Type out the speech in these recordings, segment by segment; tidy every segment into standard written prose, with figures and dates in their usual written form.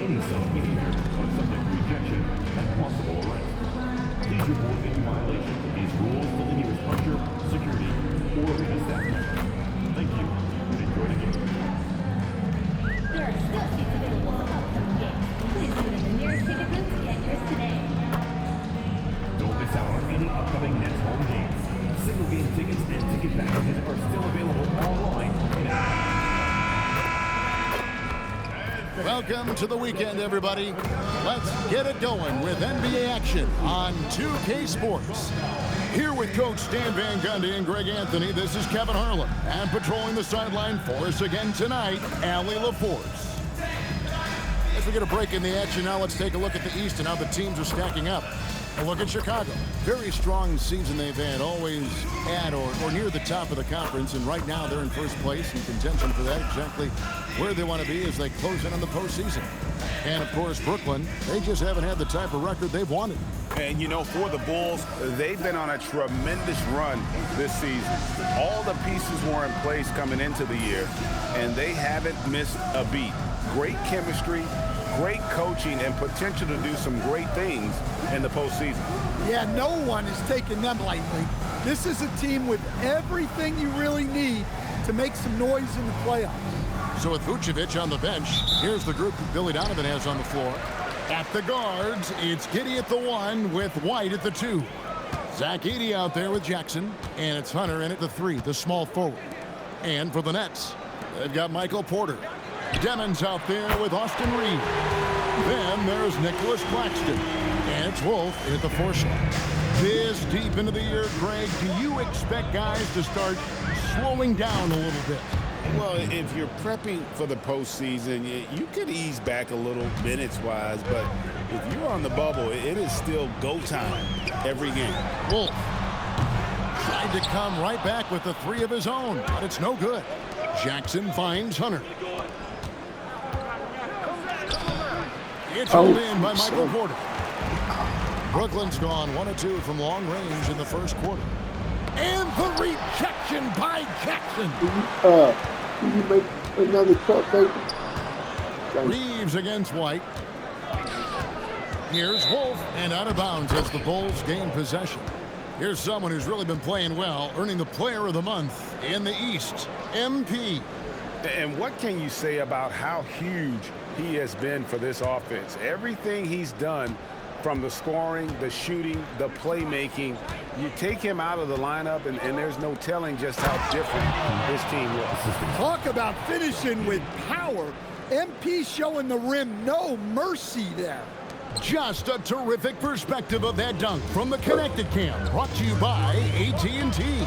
any such behavior are subject to rejection and possible arrest. Please report any violation of these rules to the nearest usher, security, or arena staff member. Thank you, and enjoy the game. There are still seats available for upcoming games. Please go to the nearest ticket booth to get yours today. Don't miss out on any upcoming Nets home games. Single game tickets and ticket packages are still available online. Welcome to the weekend, everybody. Let's get it going with NBA action on 2K Sports. Here with Coach Stan Van Gundy and Greg Anthony, this is Kevin Harlan. And patrolling the sideline for us again tonight, Allie LaForce. As we get a break in the action now, let's take a look at the East and how the teams are stacking up. A look at Chicago. Very strong season they've had, always at or near the top of the conference, and right now they're in first place in contention for that, exactly where they want to be as they close in on the postseason. And of course, Brooklyn, they just haven't had the type of record they've wanted. And you know, for the Bulls, they've been on a tremendous run this season. All the pieces were in place coming into the year, and they haven't missed a beat. Great chemistry, great coaching, and potential to do some great things in the postseason. Yeah, no one is taking them lightly. This is a team with everything you really need to make some noise in the playoffs. So with Vucevic on the bench, here's the group that Billy Donovan has on the floor. At the guards, it's Giddey at the 1 with White at the 2. Zach Edey out there with Jackson, and it's Hunter in at the 3, the small forward. And for the Nets, they've got Michael Porter. Demons out there with Austin Reed. Then there's Nicholas Claxton. And it's Wolf at the 4 slot. This deep into the year, Greg, do you expect guys to start slowing down a little bit? Well, if you're prepping for the postseason, you could ease back a little minutes-wise, but if you're on the bubble, it is still go time every game. Wolf tried to come right back with the 3 of his own, but it's no good. Jackson finds Hunter. It's held in by Michael Porter. Brooklyn's gone 1 of 2 from long range in the first quarter. And the rejection by Jackson. Can you make another shot, baby? Reeves against White. Here's Wolf, and out of bounds as the Bulls gain possession. Here's someone who's really been playing well, earning the Player of the Month in the East, MP. And what can you say about how huge he has been for this offense? Everything he's done, from the scoring, the shooting, the playmaking, you take him out of the lineup, and there's no telling just how different this team was. Talk about finishing with power. MP showing the rim no mercy there. Just a terrific perspective of that dunk from the Connected Cam, brought to you by AT&T.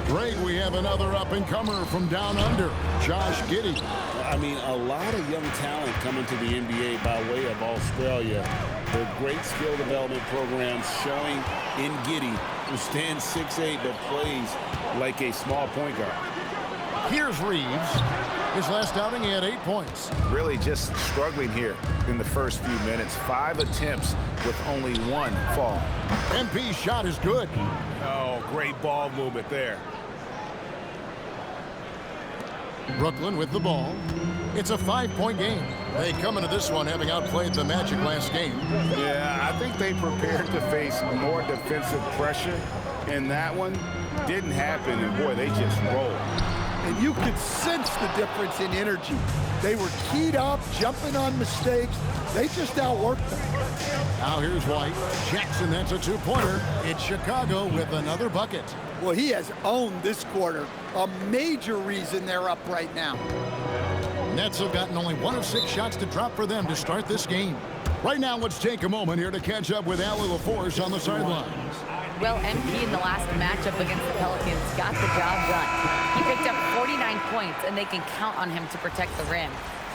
Greg, we have another up-and-comer from down under, Josh Giddey. I mean, a lot of young talent coming to the NBA by way of Australia. The great skill development programs showing in Giddey, who stands 6'8", but plays like a small point guard. Here's Reeves. His last outing, he had 8 points. Really just struggling here in the first few minutes. 5 attempts with only 1 fall. MP's shot is good. Oh, great ball movement there. Brooklyn with the ball. It's a 5-point game. They come into this one having outplayed the Magic last game. Yeah, I think they prepared to face more defensive pressure, and that one didn't happen, and boy, they just rolled. And you could sense the difference in energy. They were keyed up, jumping on mistakes. They just outworked them. Now here's White. Jackson, that's a 2-pointer. It's Chicago with another bucket. Well, he has owned this quarter. A major reason they're up right now. Nets have gotten only 1 of 6 shots to drop for them to start this game. Right now, let's take a moment here to catch up with Allie LaForce on the sidelines. Well, MP in the last matchup against the Pelicans got the job done. He picked up 49 points, and they can count on him to protect the rim.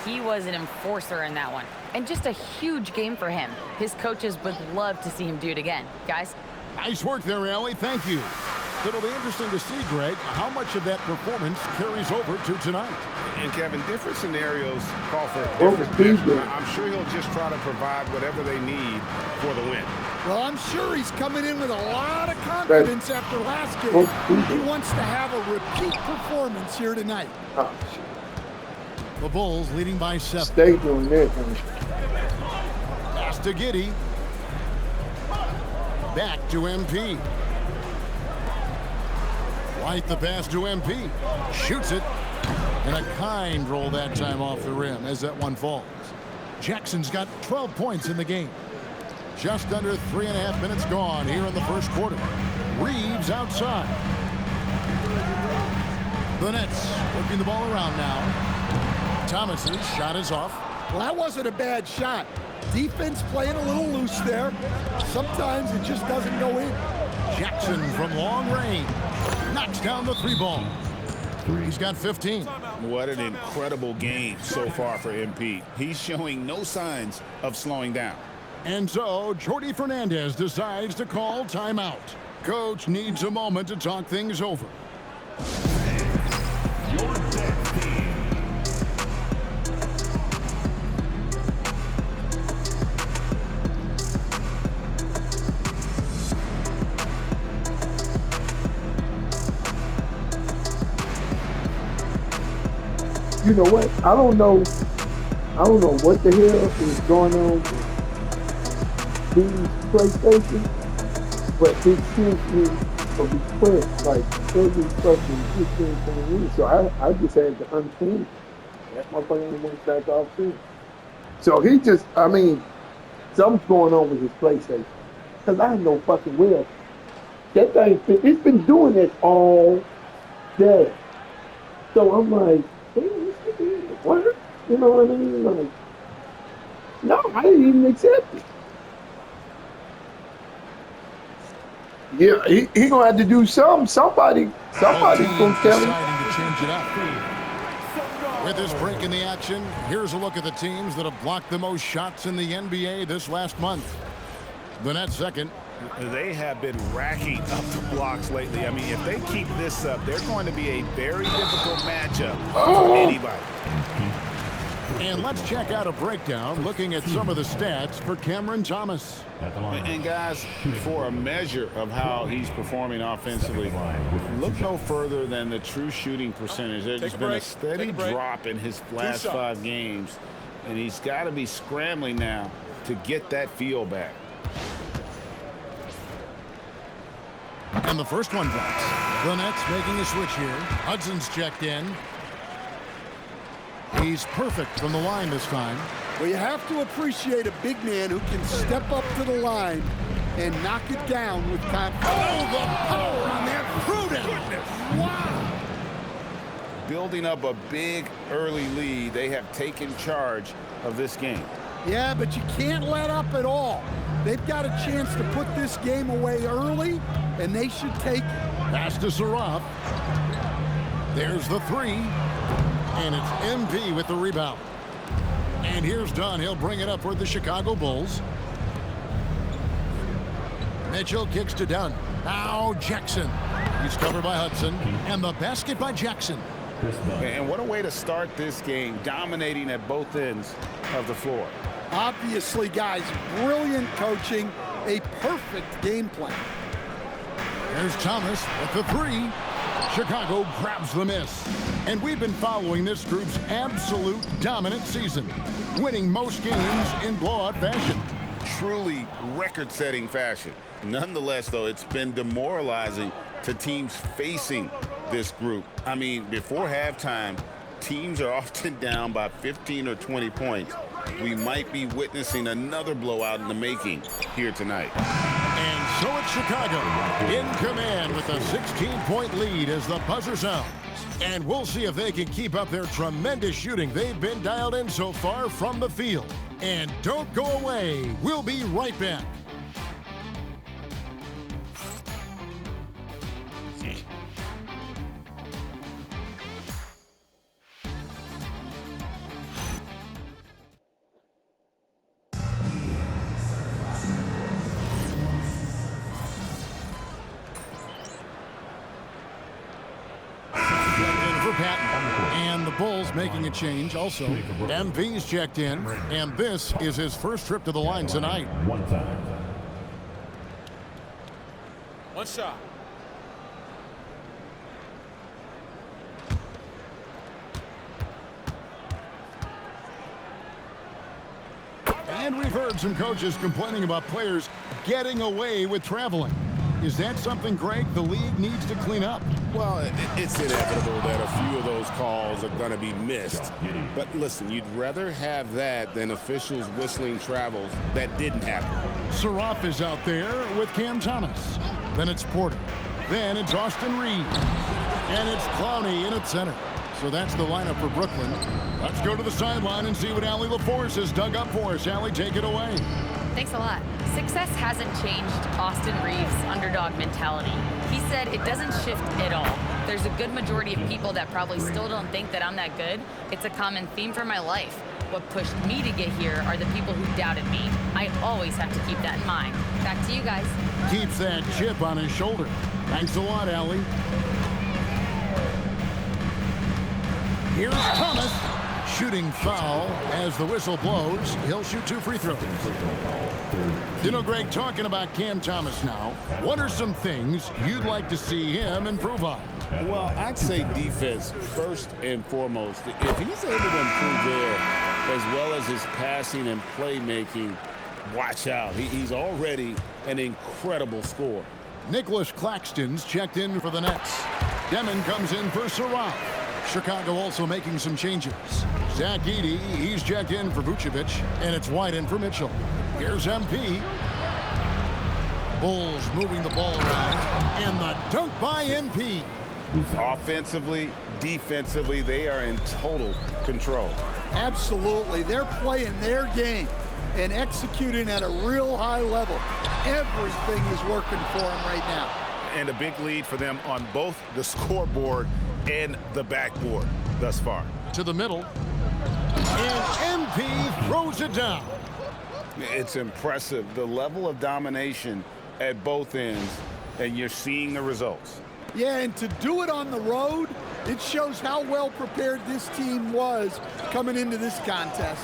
He was an enforcer in that one. And just a huge game for him. His coaches would love to see him do it again. Guys? Nice work there, Allie. Thank you. It'll be interesting to see, Greg, how much of that performance carries over to tonight. And Kevin, different scenarios call for different. I'm sure he'll just try to provide whatever they need for the win. Well, I'm sure he's coming in with a lot of confidence after last game. He wants to have a repeat performance here tonight. The Bulls leading by 7. Stay doing that, man. Pass to Giddey. Back to MP. White the pass to MP. Shoots it. And a kind roll that time off the rim as that one falls. Jackson's got 12 points in the game. Just under 3.5 minutes gone here in the first quarter. Reeves outside. The Nets working the ball around now. Thomas's shot is off. Well, that wasn't a bad shot. Defense playing a little loose there. Sometimes it just doesn't go in. Jackson from long range knocks down the 3-ball. He's got 15. What an incredible game so far for MP. He's showing no signs of slowing down. And so Jordi Fernandez decides to call timeout. Coach needs a moment to talk things over. You know what? I don't know what the hell is going on with these PlayStation, but it sends me a request like every fucking 15 minutes. So I just had to unclean it. That motherfucker went back off too. So he just, I mean, something's going on with his PlayStation. Because I know fucking well. That thing, it's been doing it all day. So I'm like, what? You know what I mean? Like, no, I didn't even accept it. Yeah, he gonna have to do something. Somebody's gonna tell him. Deciding to change it up. With this break in the action, here's a look at the teams that have blocked the most shots in the NBA this last month. The Nets second. They have been racking up the blocks lately. I mean, if they keep this up, they're going to be a very difficult matchup for anybody. And let's check out a breakdown looking at some of the stats for Cameron Thomas. And guys, for a measure of how he's performing offensively, look no further than the true shooting percentage. There's been a steady drop in his last 5 games, and he's got to be scrambling now to get that feel back. And the first one drops. The Nets making a switch here. Hudson's checked in. He's perfect from the line this time. Well, you have to appreciate a big man who can step up to the line and knock it down with confidence. Oh, the power on that prudence. Wow. Building up a big early lead, they have taken charge of this game. Yeah, but you can't let up at all. They've got a chance to put this game away early, and they should take it. Pass to Saraf. There's the 3. And it's MP with the rebound. And here's Dunn. He'll bring it up for the Chicago Bulls. Mitchell kicks to Dunn. Now Jackson. He's covered by Hudson. And the basket by Jackson. And what a way to start this game, dominating at both ends of the floor. Obviously, guys, brilliant coaching, a perfect game plan. There's Thomas with the 3. Chicago grabs the miss. And we've been following this group's absolute dominant season, winning most games in blowout fashion. Truly record-setting fashion. Nonetheless, though, it's been demoralizing to teams facing this group. I mean, before halftime, teams are often down by 15 or 20 points. We might be witnessing another blowout in the making here tonight. And so it's Chicago in command with a 16-point lead as the buzzer sounds. And we'll see if they can keep up their tremendous shooting they've been dialed in so far from the field. And don't go away. We'll be right back. And the Bulls making a change also. MV's checked in, and this is his first trip to the line tonight. One time. One shot. And we've heard some coaches complaining about players getting away with traveling. Is that something, Greg, the league needs to clean up? Well, it's inevitable that a few of those calls are going to be missed. But listen, you'd rather have that than officials whistling travels that didn't happen. Saroff is out there with Cam Thomas. Then it's Porter. Then it's Austin Reed. And it's Clowney in at center. So that's the lineup for Brooklyn. Let's go to the sideline and see what Allie LaForce has dug up for us. Allie, take it away. Thanks a lot. Success hasn't changed Austin Reeves' underdog mentality. He said it doesn't shift at all. There's a good majority of people that probably still don't think that I'm that good. It's a common theme for my life. What pushed me to get here are the people who doubted me. I always have to keep that in mind. Back to you guys. Keeps that chip on his shoulder. Thanks a lot, Allie. Here's Thomas. Shooting foul as the whistle blows. He'll shoot 2 free throws. You know, Greg, talking about Cam Thomas now, what are some things you'd like to see him improve on? Well, I'd say defense first and foremost. If he's able to improve there, as well as his passing and playmaking, watch out. He's already an incredible scorer. Nicholas Claxton's checked in for the Nets. Demon comes in for Saroff. Chicago also making some changes. Zach Edey, he's checked in for Vucevic, and it's White in for Mitchell. Here's MP. Bulls moving the ball around, and the dunk by MP. Offensively, defensively, they are in total control. Absolutely. They're playing their game and executing at a real high level. Everything is working for them right now. And a big lead for them on both the scoreboard and the backboard thus far. To the middle. And MP throws it down. It's impressive, the level of domination at both ends, and you're seeing the results. Yeah, and to do it on the road, it shows how well prepared this team was coming into this contest.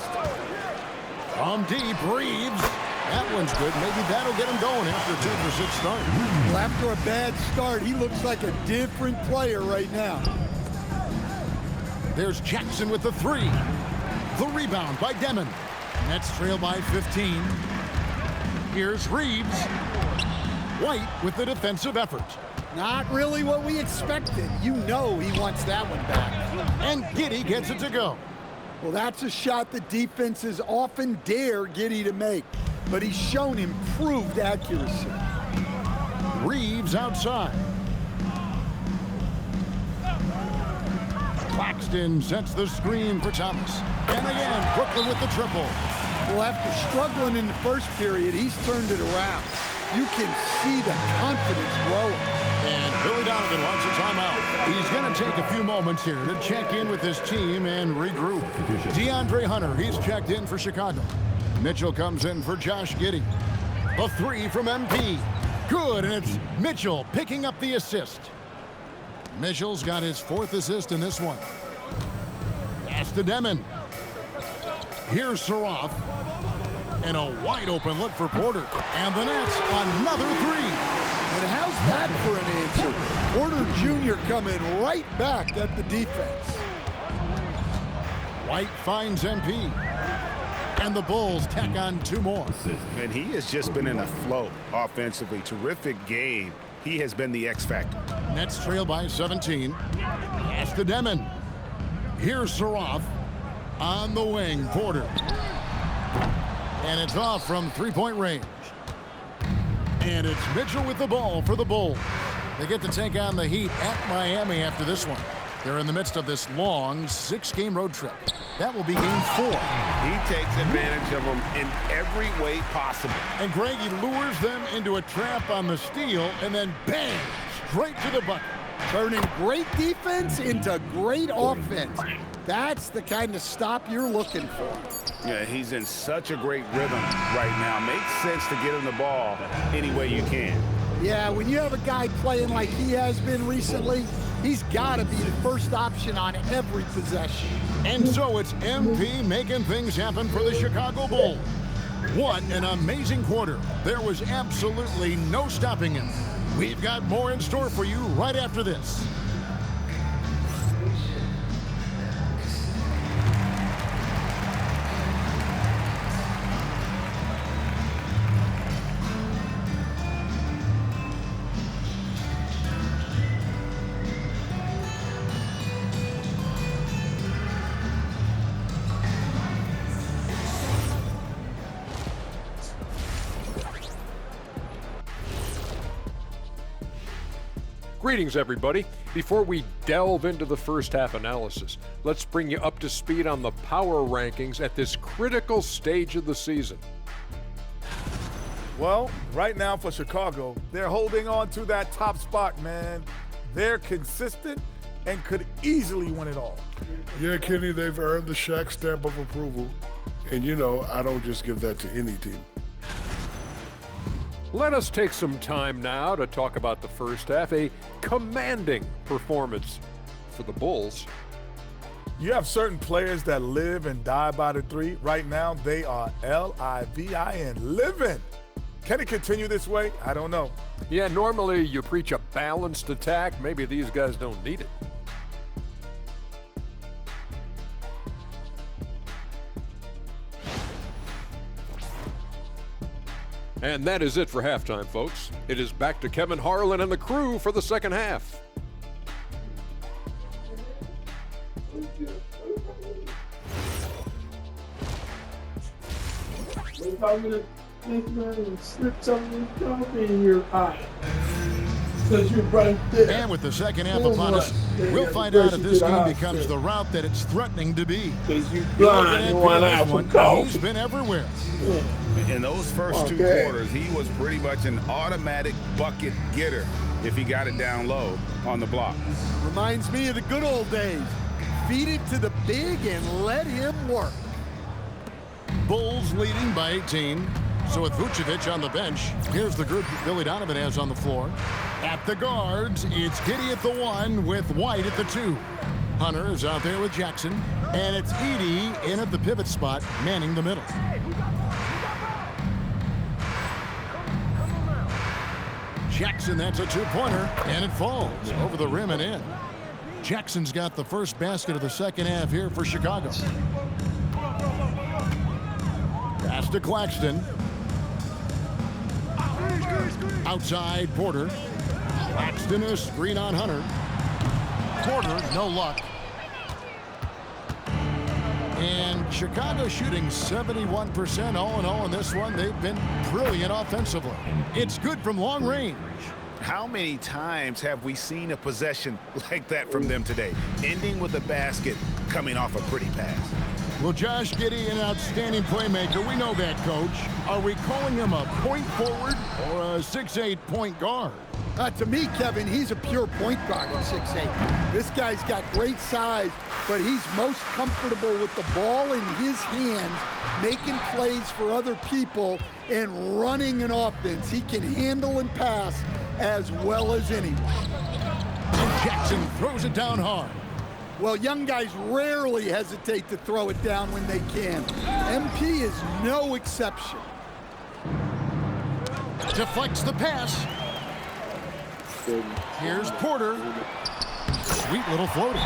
From deep, Reeves. That one's good. Maybe that'll get him going after a 2-for-6 start. Well, after a bad start, he looks like a different player right now. There's Jackson with the 3. The rebound by Demon. Nets trail by 15. Here's Reeves. White with the defensive effort. Not really what we expected. You know he wants that one back. And Giddey gets it to go. Well, that's a shot the defenses often dare Giddey to make, but he's shown improved accuracy. Reeves outside. Claxton sets the screen for Thomas. And again, Brooklyn with the triple. Well, after struggling in the first period, he's turned it around. You can see the confidence growing. And Billy Donovan wants a timeout. He's going to take a few moments here to check in with his team and regroup. DeAndre Hunter, he's checked in for Chicago. Mitchell comes in for Josh Giddey. A 3 from MP. Good, and it's Mitchell picking up the assist. Mitchell's got his 4th assist in this one. Pass to Demon. Here's Saroff. And a wide open look for Porter. And the Nets, another 3. And how's that for an answer? Porter Jr. coming right back at the defense. White finds MP. And the Bulls tack on 2 more. And he has just been in a flow offensively. Terrific game. He has been the X factor. Nets trail by 17. Pass to Demon. Here's Saroff. On the wing, Porter. And it's off from 3-point range. And it's Mitchell with the ball for the Bulls. They get to take on the Heat at Miami after this one. They're in the midst of this long 6-game road trip. That will be game 4. He takes advantage of them in every way possible. And Greg, he lures them into a trap on the steal and then bang, straight to the bucket. Turning great defense into great offense. That's the kind of stop you're looking for. Yeah, he's in such a great rhythm right now. Makes sense to get him the ball any way you can. Yeah, when you have a guy playing like he has been recently, he's got to be the first option on every possession. And so it's MP making things happen for the Chicago Bulls. What an amazing quarter. There was absolutely no stopping him. We've got more in store for you right after this. Greetings, everybody. Before we delve into the first half analysis, let's bring you up to speed on the power rankings at this critical stage of the season. Well, right now for Chicago, they're holding on to that top spot, man. They're consistent and could easily win it all. Yeah, Kenny, they've earned the Shaq stamp of approval. And you know, I don't just give that to any team. Let us take some time now to talk about the first half, a commanding performance for the Bulls. You have certain players that live and die by the three. Right now, they are L-I-V-I-N, living. Can it continue this way? I don't know. Yeah, normally you preach a balanced attack. Maybe these guys don't need it. And that is it for halftime, folks. It is back to Kevin Harlan and the crew for the second half. If I'm gonna think about it and slip something in your eye. Because you're right there. And with the second half upon us, we'll find out if this game becomes the route that it's threatening to be. Because you're blind in one eye from coffee. He's been everywhere. In those first two quarters, he was pretty much an automatic bucket getter if he got it down low on the block. Reminds me of the good old days. Feed it to the big and let him work. Bulls leading by 18. So with Vucevic on the bench, here's the group Billy Donovan has on the floor. At the guards, it's Giddey at the 1 with White at the 2. Hunter is out there with Jackson. And it's Edey in at the pivot spot, manning the middle. Jackson, that's a two-pointer, and it falls over the rim and in. Jackson's got the first basket of the second half here for Chicago. Pass to Claxton. Outside, Porter. Claxton is screen on Hunter. Porter, no luck. And Chicago shooting 71% all in all in this one. They've been brilliant offensively. It's good from long range. How many times have we seen a possession like that from them today, ending with a basket coming off a pretty pass? Well, Josh Giddey, an outstanding playmaker. We know that, Coach. Are we calling him a point forward or a 6'8" point guard? To me, Kevin, he's a pure point guard at 6'8". This guy's got great size, but he's most comfortable with the ball in his hands, making plays for other people and running an offense. He can handle and pass as well as anyone. And Jackson throws it down hard. Well, young guys rarely hesitate to throw it down when they can. MP is no exception. Deflects the pass. Here's Porter. Sweet little floater.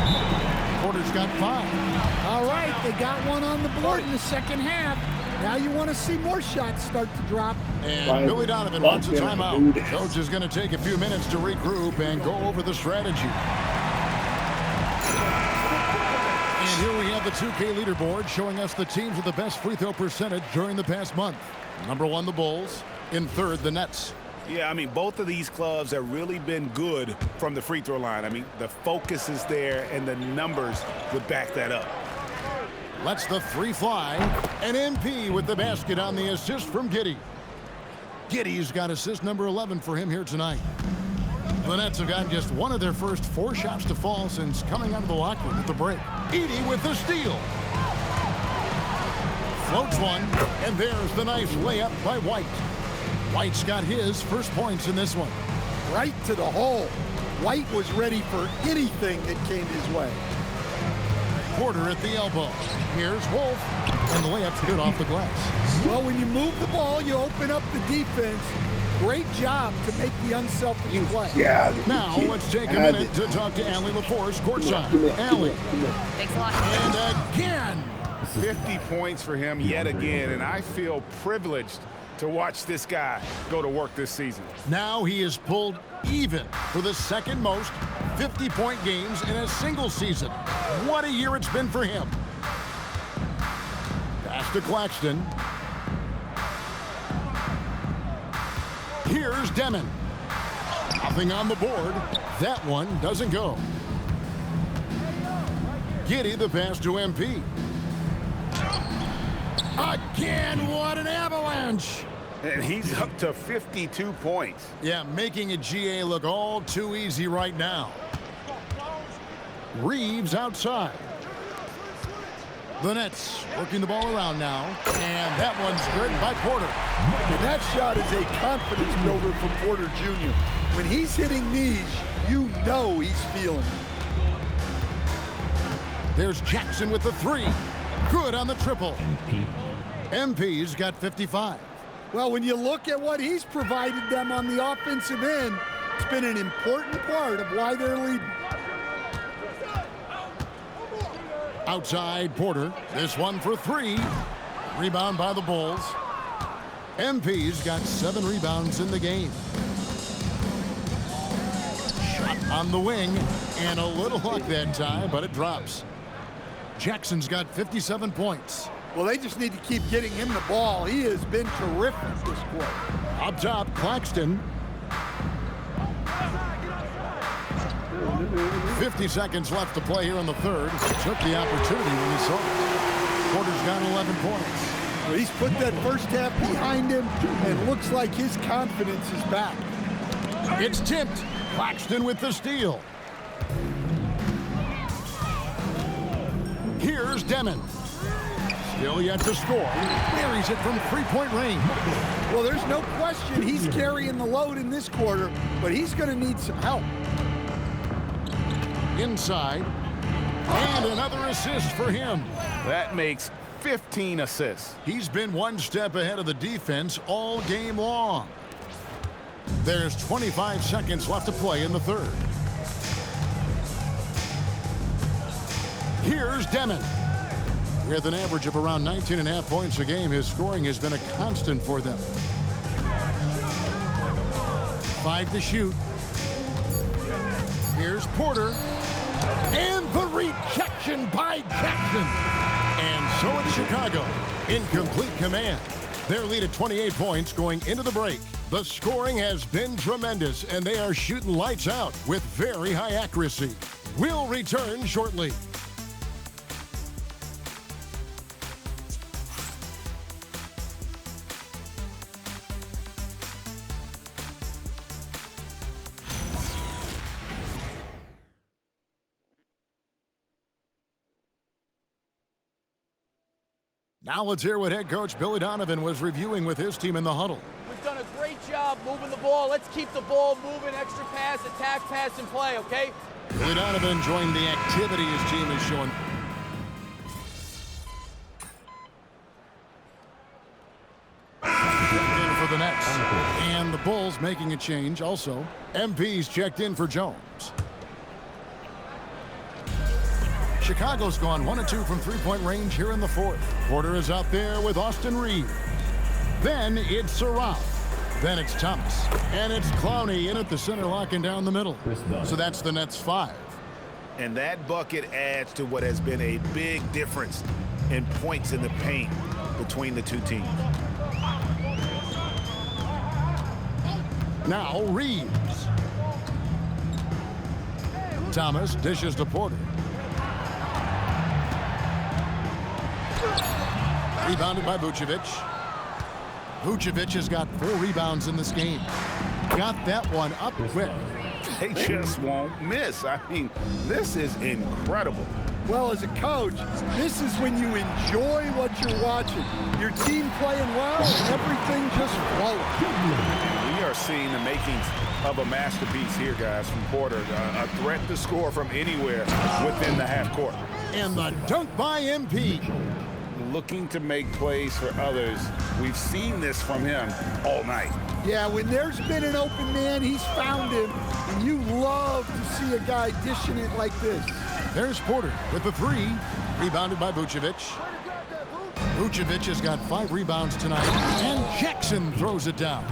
Porter's got 5. All right, they got one on the board in the second half. Now you want to see more shots start to drop. And Billy Donovan wants a timeout. Coach is going to take a few minutes to regroup and go over the strategy. And here we have the 2K leaderboard showing us the teams with the best free throw percentage during the past month. Number 1, the Bulls. In third, the Nets. Yeah, I mean, both of these clubs have really been good from the free throw line. I mean, the focus is there, and the numbers would back that up. Lets the 3 fly. And MP with the basket on the assist from Giddey. Giddey's got assist number 11 for him here tonight. The Nets have gotten just one of their first 4 shots to fall since coming out of the locker room at the break. Edey with the steal. Floats one, and there's the nice layup by White. White's got his first points in this one. Right to the hole. White was ready for anything that came his way. Porter at the elbow. Here's Wolf, and the layup's good off the glass. Well, when you move the ball, you open up the defense. Great job to make the unselfish play. Now let's take a minute to talk to Allie LaForce courtside. Allie. Thanks a lot. And again. 50 points for him yet again, and I feel privileged to watch this guy go to work this season. Now he is pulled even for the second most 50-point games in a single season. What a year it's been for him. Pass to Claxton. Here's Demon. Nothing on the board. That one doesn't go. Giddy the pass to MP. Again, what an avalanche! And he's up to 52 points. Yeah, making a GA look all too easy right now. Reeves outside. The Nets working the ball around now. And that one's good by Porter. And that shot is a confidence builder for Porter Jr. When he's hitting these, you know he's feeling it. There's Jackson with the three. Good on the triple. MP's got 55. Well, when you look at what he's provided them on the offensive end, it's been an important part of why they're leading. Outside Porter. This one for three. Rebound by the Bulls. MP's got 7 rebounds in the game. Shot on the wing. And a little luck that time, but it drops. Jackson's got 57 points. Well, they just need to keep getting him the ball. He has been terrific this quarter. Up top, Claxton. 50 seconds left to play here in the third. Took the opportunity when he saw it. Porter's got 11 points. Well, he's put that first half behind him, and looks like his confidence is back. It's tipped. Claxton with the steal. Here's Demon. Still yet to score. Buries it from three-point range. Well, there's no question he's carrying the load in this quarter, but he's going to need some help. Inside. And another assist for him. That makes 15 assists. He's been one step ahead of the defense all game long. There's 25 seconds left to play in the third. Here's Demon. With an average of around 19.5 points a game, his scoring has been a constant for them. 5 to shoot. Here's Porter. And the rejection by Jackson. And so it's Chicago in complete command. Their lead at 28 points going into the break. The scoring has been tremendous, and they are shooting lights out with very high accuracy. We'll return shortly. Now let's hear what head coach Billy Donovan was reviewing with his team in the huddle. We've done a great job moving the ball. Let's keep the ball moving, extra pass, attack, pass, and play, okay? Billy Donovan enjoying the activity his team is showing. Checked in for the Nets. And the Bulls making a change also. MP's checked in for Jones. Chicago's gone 1 of 2 from three-point range here in the fourth. Porter is out there with Austin Reeves. Then it's Saraf. Then it's Thomas. And it's Clowney in at the center, locking down the middle. So that's the Nets 5. And that bucket adds to what has been a big difference in points in the paint between the two teams. Now Reeves. Thomas dishes to Porter. Rebounded by Vucevic. Vucevic has got 4 rebounds in this game. Got that one up quick. They just won't miss. I mean, this is incredible. Well, as a coach, this is when you enjoy what you're watching. Your team playing well, and everything just flows. We are seeing the makings of a masterpiece here, guys, from Porter. A threat to score from anywhere within the half court. And the dunk by MP. Looking to make plays for others. We've seen this from him all night. Yeah, when there's been an open man, he's found him, and you love to see a guy dishing it like this. There's Porter with the 3, rebounded by Vucevic. Vucevic has got 5 rebounds tonight, and Jackson throws it down.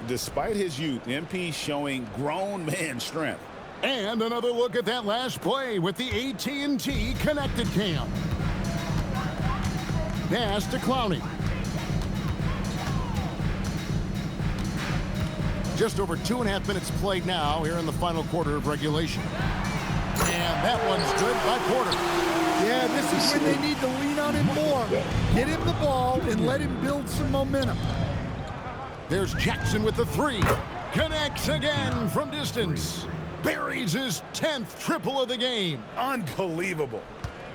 Despite his youth, MP showing grown man strength. And another look at that last play with the AT&T connected cam. Pass to Clowney. Just over 2.5 minutes played now here in the final quarter of regulation. And that one's good by Porter. Yeah, this is when they need to lean on him more. Get him the ball and let him build some momentum. There's Jackson with the three. Connects again from distance. Buries his 10th triple of the game. Unbelievable.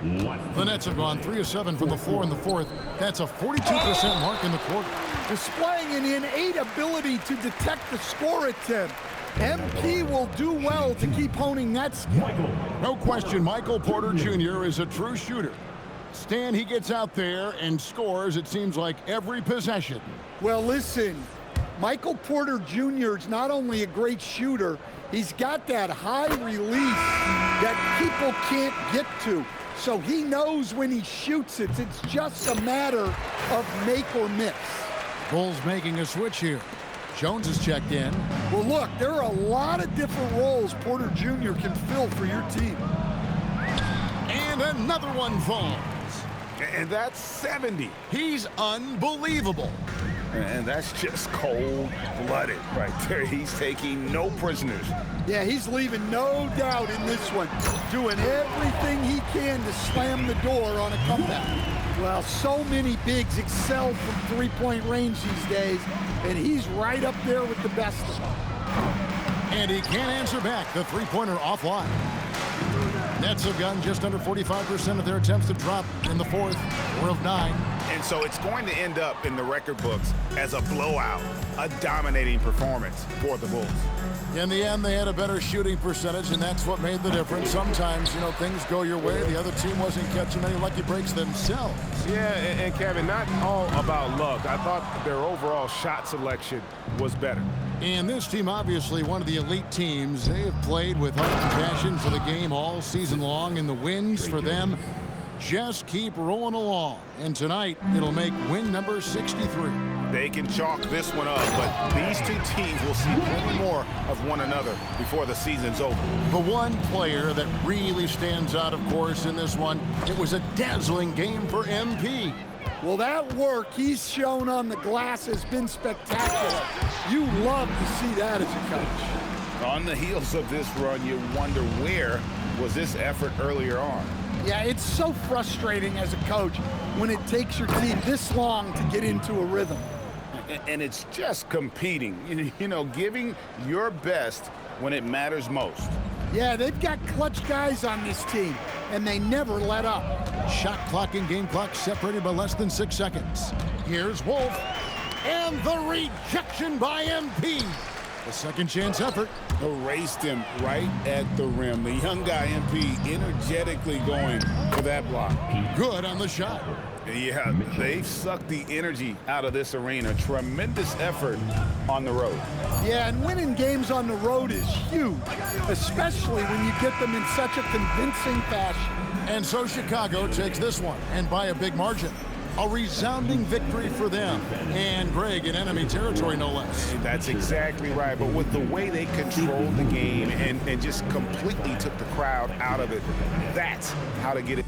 The Nets have gone 3 of 7 from the floor in the fourth. That's a 42% mark in the quarter. Displaying an innate ability to detect the score attempt. MP will do well to keep honing that skill. No question, Michael Porter Jr. is a true shooter. Stan, he gets out there and scores, it seems like, every possession. Well, listen, Michael Porter Jr. is not only a great shooter, he's got that high release that people can't get to. So he knows when he shoots it. It's just a matter of make or miss. Bulls making a switch here. Jones is checked in. Well, look, there are a lot of different roles Porter Jr. can fill for your team. And another one falls. And that's 70. He's unbelievable. And that's just cold-blooded right there. He's taking no prisoners. Yeah, he's leaving no doubt in this one. Doing everything he can to slam the door on a comeback. Well, so many bigs excel from three-point range these days, and he's right up there with the best of them. And he can't answer back. The three-pointer offline. Nets have gotten just under 45% of their attempts to drop in the fourth. 4 of 9. And so it's going to end up in the record books as a blowout, a dominating performance for the Bulls. In the end, they had a better shooting percentage, and that's what made the difference. Sometimes, you know, things go your way. The other team wasn't catching any lucky breaks themselves. Yeah, and Kevin, not all about luck. I thought their overall shot selection was better. And this team, obviously one of the elite teams. They have played with heart and passion for the game all season long, and the wins for them just keep rolling along. And tonight, it'll make win number 63. They can chalk this one up, but these two teams will see plenty more of one another before the season's over. The one player that really stands out, of course, in this one, it was a dazzling game for MP. Well, that work he's shown on the glass has been spectacular. You love to see that as a coach. On the heels of this run, you wonder where was this effort earlier on? Yeah, it's so frustrating as a coach when it takes your team this long to get into a rhythm. And it's just competing, you know, giving your best when it matters most. Yeah, they've got clutch guys on this team, and they never let up. Shot clock and game clock separated by less than 6 seconds. Here's Wolf, and the rejection by MP. The second chance effort. Erased him right at the rim. The young guy, MP, energetically going for that block. Good on the shot. Yeah, they've sucked the energy out of this arena. Tremendous effort on the road. Yeah, and winning games on the road is huge, especially when you get them in such a convincing fashion. And so Chicago takes this one, and by a big margin. A resounding victory for them. And Greg in enemy territory, no less. That's exactly right. But with the way they controlled the game and just completely took the crowd out of it, that's how to get it